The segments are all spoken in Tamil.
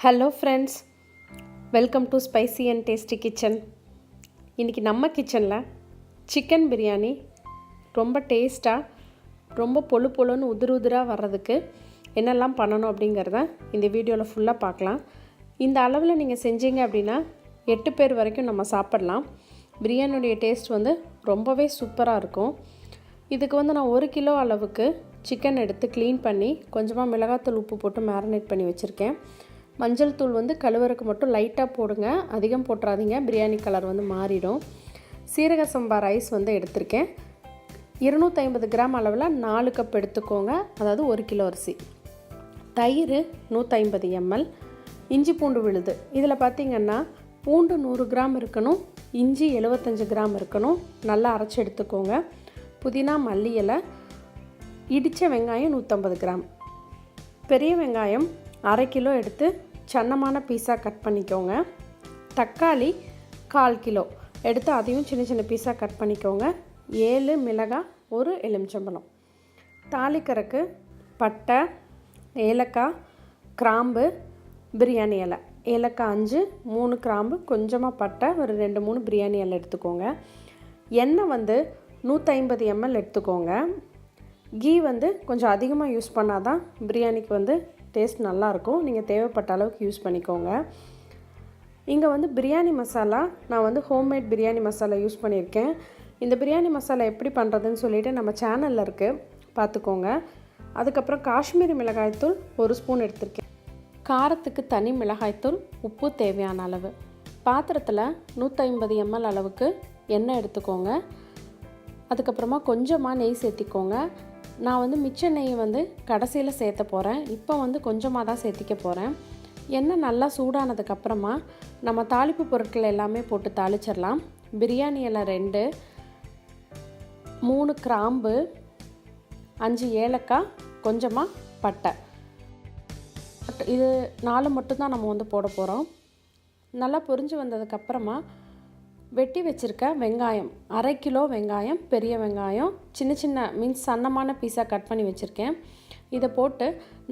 Hello friends, welcome to spicy and tasty kitchen. இன்றைக்கி நம்ம கிச்சனில் சிக்கன் பிரியாணி ரொம்ப டேஸ்ட்டாக, ரொம்ப பொழு பொழுன்னு உதிராக வர்றதுக்கு என்னெல்லாம் பண்ணணும் அப்படிங்கிறத இந்த வீடியோவில் ஃபுல்லாக பார்க்கலாம். இந்த அளவில் நீங்கள் செஞ்சீங்க அப்படின்னா 8 பேர் வரைக்கும் நம்ம சாப்பிட்லாம். பிரியாணியுடைய டேஸ்ட் ரொம்பவே சூப்பராக இருக்கும். இதுக்கு நான் 1 கிலோ அளவுக்கு சிக்கன் எடுத்து க்ளீன் பண்ணி கொஞ்சமாக மிளகாத்தூள் உப்பு போட்டு மேரினேட் பண்ணி வச்சுருக்கேன். மஞ்சள் தூள் கழுவறக்கு மட்டும் லைட்டாக போடுங்க, அதிகம் போட்டுறாதீங்க, பிரியாணி கலர் மாறிடும். சீரக சம்பா ரைஸ் எடுத்திருக்கேன். 250 கிராம் அளவில் 4 கப் எடுத்துக்கோங்க, அதாவது 1 கிலோ அரிசி. தயிர் 150 ml. இஞ்சி பூண்டு விழுது, இதில் பார்த்திங்கன்னா பூண்டு 100 கிராம் இருக்கணும், இஞ்சி 75 கிராம் இருக்கணும், நல்லா அரைச்சி எடுத்துக்கோங்க. புதினா, மல்லி இலை, இடித்த வெங்காயம் 150 கிராம். பெரிய வெங்காயம் 1/2 கிலோ எடுத்து சன்னமான பீஸாக கட் பண்ணிக்கோங்க. தக்காளி 1/4 கிலோ எடுத்து அதையும் சின்ன சின்ன பீஸாக கட் பண்ணிக்கோங்க. 7 மிளகாய், 1 எலுமிச்சம்பழம். தாளிக்கறக்கு பட்டை, ஏலக்காய், கிராம்பு, பிரியாணி இலை. ஏலக்காய் 5, 3 கிராம்பு, கொஞ்சமாக பட்டை, ஒரு 2-3 பிரியாணி இலை எடுத்துக்கோங்க. எண்ணெய் 150 ml எடுத்துக்கோங்க. கீ கொஞ்சம் அதிகமாக யூஸ் பண்ணால் தான் பிரியாணிக்கு டேஸ்ட் நல்லாயிருக்கும். நீங்கள் தேவைப்பட்ட அளவுக்கு யூஸ் பண்ணிக்கோங்க. இங்கே பிரியாணி மசாலா நான் ஹோம்மேட் பிரியாணி மசாலா யூஸ் பண்ணியிருக்கேன். இந்த பிரியாணி மசாலா எப்படி பண்ணுறதுன்னு சொல்லிவிட்டு நம்ம சேனலில் இருக்குது, பார்த்துக்கோங்க. அதுக்கப்புறம் காஷ்மீரி மிளகாய்த்தூள் 1 ஸ்பூன் எடுத்திருக்கேன். காரத்துக்கு தனி மிளகாய்த்தூள், உப்பு தேவையான அளவு. பாத்திரத்தில் 150 ml அளவுக்கு எண்ணெய் எடுத்துக்கோங்க. அதுக்கப்புறமா கொஞ்சமாக நெய் சேர்த்திக்கோங்க. நான் மிச்ச நெய் கடைசியில் சேர்த்த போகிறேன். இப்போ கொஞ்சமாக தான் சேர்த்திக்க போகிறேன். எண்ணெய் நல்லா சூடானதுக்கப்புறமா நம்ம தாளிப்பு பொருட்கள் எல்லாமே போட்டு தாளிச்சிடலாம். பிரியாணி இலை 2, 3 கிராம்பு, 5 ஏலக்காய், கொஞ்சமாக பட்டை. இது 4 மட்டும்தான் நம்ம போட போகிறோம். நல்லா பொரிஞ்சு வந்ததுக்கப்புறமா வெட்டி வச்சுருக்க வெங்காயம், 1/2 கிலோ வெங்காயம், பெரிய வெங்காயம் சின்ன சின்ன சன்னமான பீஸாக கட் பண்ணி வச்சுருக்கேன். இதை போட்டு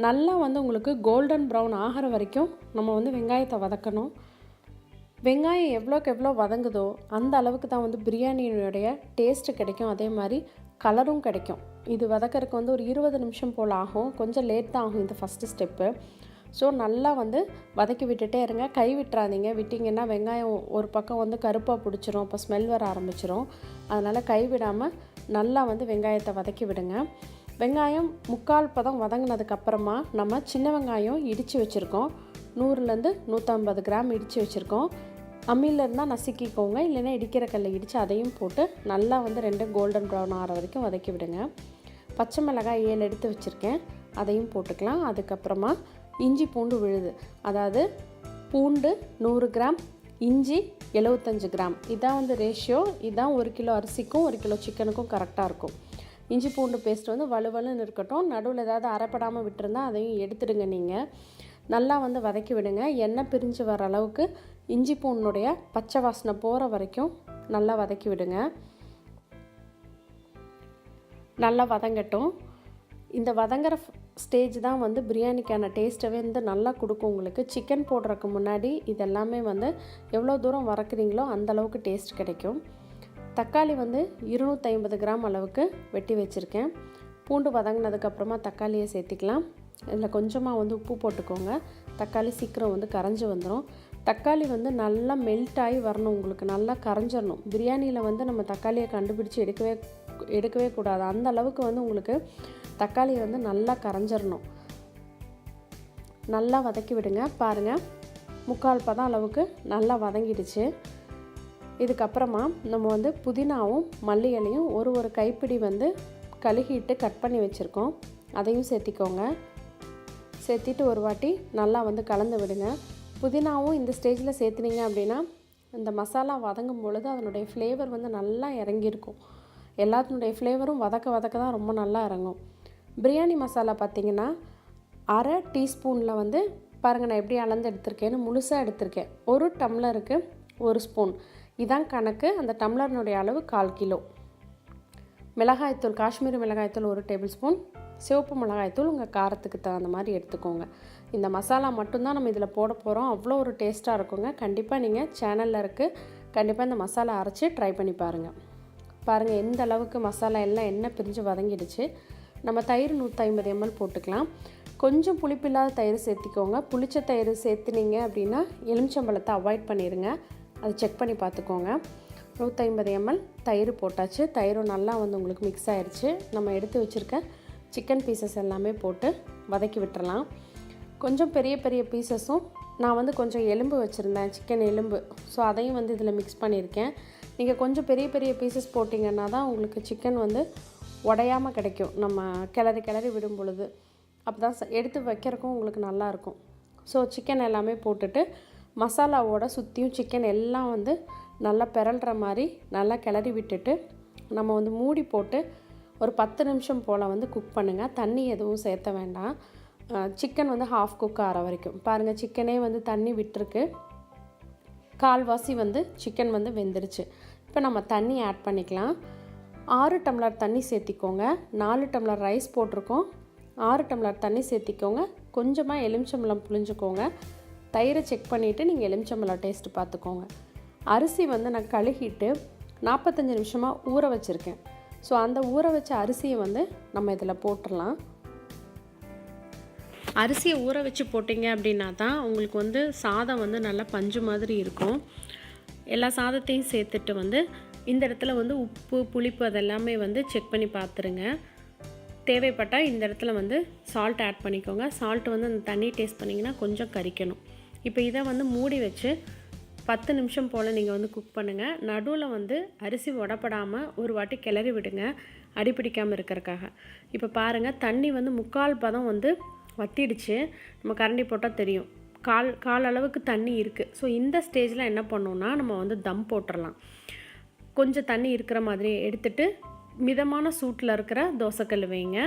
நல்லா உங்களுக்கு கோல்டன் ப்ரௌன் ஆகிற வரைக்கும் நம்ம வெங்காயத்தை வதக்கணும். வெங்காயம் எவ்வளோக்கு எவ்வளோ வதங்குதோ அந்த அளவுக்கு தான் பிரியாணியோடைய டேஸ்ட்டு கிடைக்கும், அதே மாதிரி கலரும் கிடைக்கும். இது வதக்கறதுக்கு ஒரு 20 நிமிஷம் போல் ஆகும், கொஞ்சம் லேட் தான் ஆகும் இந்த ஃபஸ்ட்டு ஸ்டெப்பு. ஸோ நல்லா வதக்கி விட்டுட்டே இருங்க, கை விட்டுறாதீங்க. விட்டிங்கன்னா வெங்காயம் ஒரு பக்கம் கருப்பாக பிடிச்சிரும், அப்போ ஸ்மெல் வர ஆரம்பிச்சிரும். அதனால் கை விடாமல் நல்லா வெங்காயத்தை வதக்கி விடுங்க. வெங்காயம் 3/4 பதம் வதங்கினதுக்கப்புறமா நம்ம சின்ன வெங்காயம் இடித்து வச்சுருக்கோம். 100 to 150 கிராம் இடித்து வச்சுருக்கோம். அம்மியில் இருந்தால் நசுக்கிக்கோங்க, இல்லைன்னா இடிக்கிற கல்லை இடித்து அதையும் போட்டு நல்லா 2 கோல்டன் ப்ரௌன் ஆகிற வரைக்கும் வதக்கி விடுங்க. பச்சை மிளகாய் 7 எடுத்து வச்சுருக்கேன், அதையும் போட்டுக்கலாம். அதுக்கப்புறமா இஞ்சி பூண்டு விழுது, அதாவது பூண்டு 100 கிராம், இஞ்சி 75 கிராம். இதான் ரேஷியோ. இதான் 1 கிலோ அரிசிக்கும் 1 கிலோ சிக்கனுக்கும் கரெக்டாக இருக்கும். இஞ்சி பூண்டு பேஸ்ட் வலுவலுன்னு இருக்கட்டும். நடுவில் ஏதாவது அரைப்படாமல் விட்டுருந்தா அதையும் எடுத்துடுங்க. நீங்கள் நல்லா வதக்கி விடுங்க. எண்ணெய் பிரிஞ்சு வர அளவுக்கு இஞ்சி பூண்டுடைய பச்சை வாசனை போகிற வரைக்கும் நல்லா வதக்கி விடுங்க. நல்லா வதங்கட்டும். இந்த வதங்குற ஸ்டேஜ் தான் பிரியாணிக்கான டேஸ்ட்டவே நல்லா கொடுக்கும் உங்களுக்கு. சிக்கன் போடுறதுக்கு முன்னாடி இதெல்லாமே எவ்வளோ தூரம் வதக்குறீங்களோ அந்தளவுக்கு டேஸ்ட் கிடைக்கும். தக்காளி 250 கிராம் அளவுக்கு வெட்டி வச்சுருக்கேன். பூண்டு வதங்கினதுக்கப்புறமா தக்காளியை சேர்த்திக்கலாம். இதில் கொஞ்சமாக உப்பு போட்டுக்கோங்க. தக்காளி சீக்கிரம் கரைஞ்சி வந்துடும். தக்காளி நல்லா மெல்ட் ஆகி வரணும், உங்களுக்கு நல்லா கரைஞ்சிடணும். பிரியாணியில் நம்ம தக்காளியை கண்டுபிடிச்சி எடுக்கவே கூடாது. அந்த அளவுக்கு உங்களுக்கு தக்காளி நல்லா கரைஞ்சிடணும். நல்லா வதக்கி விடுங்க. பாருங்கள், 3/4 பதம் அளவுக்கு நல்லா வதங்கிடுச்சு. இதுக்கப்புறமா நம்ம புதினாவும் மல்லி இலையும் ஒரு கைப்பிடி கழுகிட்டு கட் பண்ணி வச்சுருக்கோம், அதையும் சேர்த்திக்கோங்க. சேர்த்திட்டு ஒரு வாட்டி நல்லா கலந்து விடுங்க. புதினாவும் இந்த ஸ்டேஜில் சேர்த்துனீங்க அப்படின்னா இந்த மசாலா வதங்கும் பொழுது அதனுடைய ஃப்ளேவர் நல்லா இறங்கியிருக்கும். எல்லாத்தினுடைய ஃப்ளேவரும் வதக்க தான் ரொம்ப நல்லா இறங்கும். பிரியாணி மசாலா பார்த்திங்கன்னா 1/2 டீஸ்பூனில் பாருங்கள், நான் எப்படி அளந்து எடுத்திருக்கேன்னு முழுசாக எடுத்திருக்கேன். 1 டம்ளருக்கு 1 ஸ்பூன், இதான் கணக்கு. அந்த டம்ளர்னுடைய அளவு 1/4 கிலோ. மிளகாய்த்தூள், காஷ்மீரி மிளகாய்த்தூள் 1 டேபிள் ஸ்பூன், சிவப்பு மிளகாய்த்தூள் உங்கள் காரத்துக்கு தகுந்த மாதிரி எடுத்துக்கோங்க. இந்த மசாலா மட்டும்தான் நம்ம இதில் போட போகிறோம். அவ்வளோ ஒரு டேஸ்ட்டாக இருக்குங்க. கண்டிப்பாக நீங்கள் சேனலில் இருக்குது, கண்டிப்பாக இந்த மசாலா அரைச்சி ட்ரை பண்ணி பாருங்கள். பாருங்கள் எந்த அளவுக்கு மசாலா எல்லாம் எண்ணெய் பிரிஞ்சு வதங்கிடுச்சு. நம்ம தயிர் 150 ml போட்டுக்கலாம். கொஞ்சம் புளிப்பில்லாத தயிர் சேர்த்திக்கோங்க. புளிச்ச தயிர் சேர்த்துனீங்க அப்படின்னா எலுமிச்சம்பழத்தை அவாய்ட் பண்ணிடுங்க. அதை செக் பண்ணி பார்த்துக்கோங்க. 150 ml தயிர் போட்டாச்சு. தயிரும் நல்லா வந்து உங்களுக்கு மிக்ஸ் ஆகிடுச்சு. நம்ம எடுத்து வச்சுருக்க சிக்கன் பீசஸ் எல்லாமே போட்டு வதக்கி விட்டுறலாம். கொஞ்சம் பெரிய பெரிய பீசஸும் நான் வந்து கொஞ்சம் எலும்பு வச்சுருந்தேன், சிக்கன் எலும்பு. ஸோ அதையும் வந்து இதில் மிக்ஸ் பண்ணியிருக்கேன். நீங்கள் கொஞ்சம் பெரிய பெரிய பீசஸ் போட்டிங்கன்னா தான் உங்களுக்கு சிக்கன் வந்து உடையாமல் கிடைக்கும். நம்ம கிளறி விடும் பொழுது அப்போ தான் எடுத்து வைக்கிறக்கும் உங்களுக்கு நல்லாயிருக்கும். ஸோ சிக்கன் எல்லாமே போட்டுட்டு மசாலாவோட சுற்றியும் சிக்கன் எல்லாம் வந்து நல்லா பெரல்ற மாதிரி நல்லா கிளறி விட்டுட்டு நம்ம வந்து மூடி போட்டு ஒரு 10 நிமிஷம் போல் வந்து குக் பண்ணுங்கள். தண்ணி எதுவும் சேர்த்த வேண்டாம். சிக்கன் வந்து ஹாஃப் குக் ஆகிற வரைக்கும். பாருங்கள் சிக்கனே வந்து தண்ணி விட்டுருக்கு. கால்வாசி வந்து சிக்கன் வந்து வெந்துருச்சு. இப்போ நம்ம தண்ணி ஆட் பண்ணிக்கலாம். 6 டம்ளர் தண்ணி சேர்த்திக்கோங்க. 4 டம்ளர் ரைஸ் போட்டிருக்கோம். 6 டம்ளர் தண்ணி சேர்த்திக்கோங்க. கொஞ்சமாக எலுமிச்சம்பழம் புழிஞ்சுக்கோங்க. தயிரை செக் பண்ணிவிட்டு நீங்கள் எலுமிச்சம்பழம் டேஸ்ட்டு பார்த்துக்கோங்க. அரிசி வந்து நான் கழுகிட்டு 45 நிமிஷமாக ஊற வச்சுருக்கேன். ஸோ அந்த ஊற வச்ச அரிசியை வந்து நம்ம இதில் போட்டுடலாம். அரிசியை ஊற வச்சு போட்டிங்க அப்படின்னா தான் உங்களுக்கு வந்து சாதம் வந்து நல்லா பஞ்சு மாதிரி இருக்கும். எல்லா சாதத்தையும் சேர்த்துட்டு வந்து இந்த இடத்துல வந்து உப்பு புளிப்பு அதெல்லாமே வந்து செக் பண்ணி பார்த்துருங்க. தேவைப்பட்டால் இந்த இடத்துல வந்து சால்ட் ஆட் பண்ணிக்கோங்க. சால்ட் வந்து அந்த தண்ணி டேஸ்ட் பண்ணிங்கன்னா கொஞ்சம் கரிக்கணும். இப்போ இதை வந்து மூடி வச்சு 10 நிமிஷம் போல் நீங்கள் வந்து குக் பண்ணுங்கள். நடுவில் வந்து அரிசி உடப்படாமல் ஒரு வாட்டி கிளறி விடுங்க, அடிப்பிடிக்காமல் இருக்கிறக்காக. இப்போ பாருங்கள் தண்ணி வந்து 3/4 பதம் வந்து வத்திடுச்சு. நம்ம கரண்டி போட்டால் தெரியும், கால் அளவுக்கு தண்ணி இருக்குது. ஸோ இந்த ஸ்டேஜில் என்ன பண்ணோன்னா நம்ம வந்து தம் போட்டுடலாம். கொஞ்சம் தண்ணி இருக்கிற மாதிரி எடுத்துகிட்டு மிதமான சூட்டில் இருக்கிற தோசைக்கல் வைங்க.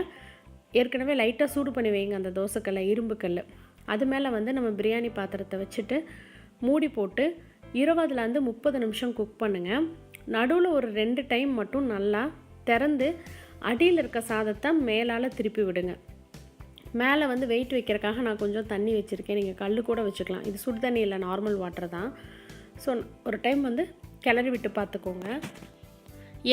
ஏற்கனவே லைட்டாக சூடு பண்ணி வைங்க அந்த தோசைக்கல்லை, இரும்பு கல். அது மேலே வந்து நம்ம பிரியாணி பாத்திரத்தை வச்சுட்டு மூடி போட்டு 20லேருந்து 30 நிமிஷம் குக் பண்ணுங்கள். நடுவில் ஒரு 2 டைம் மட்டும் நல்லா திறந்து அடியில் இருக்க சாதத்தை மேலால் திருப்பி விடுங்க. மேலே வந்து வெயிட் வைக்கிறக்காக நான் கொஞ்சம் தண்ணி வச்சுருக்கேன். நீங்கள் கல் கூட வச்சுக்கலாம். இது சுடு தண்ணி இல்லை, நார்மல் வாட்டர் தான். ஸோ ஒரு டைம் வந்து கிளறி விட்டு பார்த்துக்கோங்க.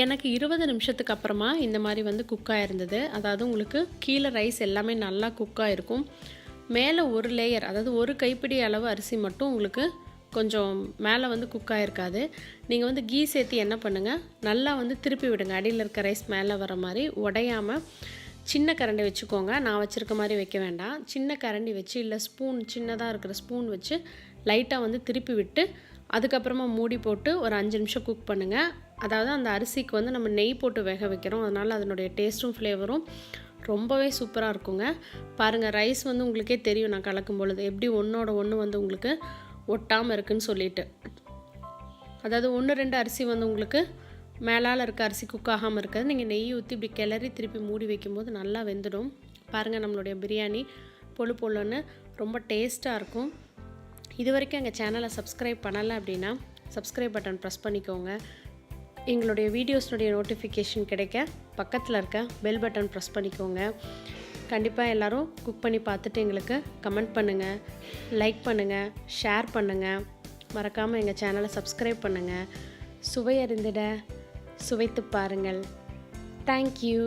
எனக்கு 20 நிமிஷத்துக்கு அப்புறமா இந்த மாதிரி வந்து குக்காக இருந்தது. அதாவது உங்களுக்கு கீழே ரைஸ் எல்லாமே நல்லா குக்காக இருக்கும். மேலே ஒரு லேயர், அதாவது ஒரு கைப்பிடி அளவு அரிசி மட்டும் உங்களுக்கு கொஞ்சம் மேலே வந்து குக்காக இருக்காது. நீங்கள் வந்து கீ சேர்த்து என்ன பண்ணுங்கள், நல்லா வந்து திருப்பி விடுங்க. அடியில் இருக்க ரைஸ் மேலே வர மாதிரி உடையாமல் சின்ன கரண்டி வச்சுக்கோங்க. நான் வச்சுருக்க மாதிரி வைக்க வேண்டாம். சின்ன கரண்டி வச்சு இல்லை ஸ்பூன், சின்னதாக இருக்கிற ஸ்பூன் வச்சு லைட்டாக வந்து திருப்பி விட்டு அதுக்கப்புறமா மூடி போட்டு ஒரு 5 நிமிஷம் குக் பண்ணுங்கள். அதாவது அந்த அரிசிக்கு வந்து நம்ம நெய் போட்டு வேக வைக்கிறோம். அதனால் அதனுடைய டேஸ்ட்டும் ஃப்ளேவரும் ரொம்பவே சூப்பராக இருக்குங்க. பாருங்கள் ரைஸ் வந்து உங்களுக்கே தெரியும் நான் கலக்கும் பொழுது எப்படி ஒன்றோட ஒன்று வந்து உங்களுக்கு ஒட்டாமல் இருக்குதுன்னு சொல்லிட்டு. அதாவது 1-2 அரிசி வந்து உங்களுக்கு மேலால் இருக்க அரிசி குக் ஆகாமல் இருக்காது. நீங்கள் நெய் ஊற்றி இப்படி கிளறி திருப்பி மூடி வைக்கும்போது நல்லா வெந்துடும். பாருங்கள் நம்மளுடைய பிரியாணி பொழுன்னு ரொம்ப டேஸ்ட்டாக இருக்கும். இது வரைக்கும் எங்கள் சேனலை சப்ஸ்கிரைப் பண்ணலை அப்படின்னா சப்ஸ்கிரைப் பட்டன் ப்ரெஸ் பண்ணிக்கோங்க. எங்களுடைய வீடியோஸ்னுடைய நோட்டிஃபிகேஷன் கிடைக்க பக்கத்தில் இருக்க பெல் பட்டன் ப்ரெஸ் பண்ணிக்கோங்க. கண்டிப்பாக எல்லோரும் குக் பண்ணி பார்த்துட்டு எங்களுக்கு கமெண்ட் பண்ணுங்கள், லைக் பண்ணுங்கள், ஷேர் பண்ணுங்கள். மறக்காமல் எங்கள் சேனலை சப்ஸ்கிரைப் பண்ணுங்கள். சுவை அறிந்திட சுவைத்து பாருங்கள். தேங்க்யூ.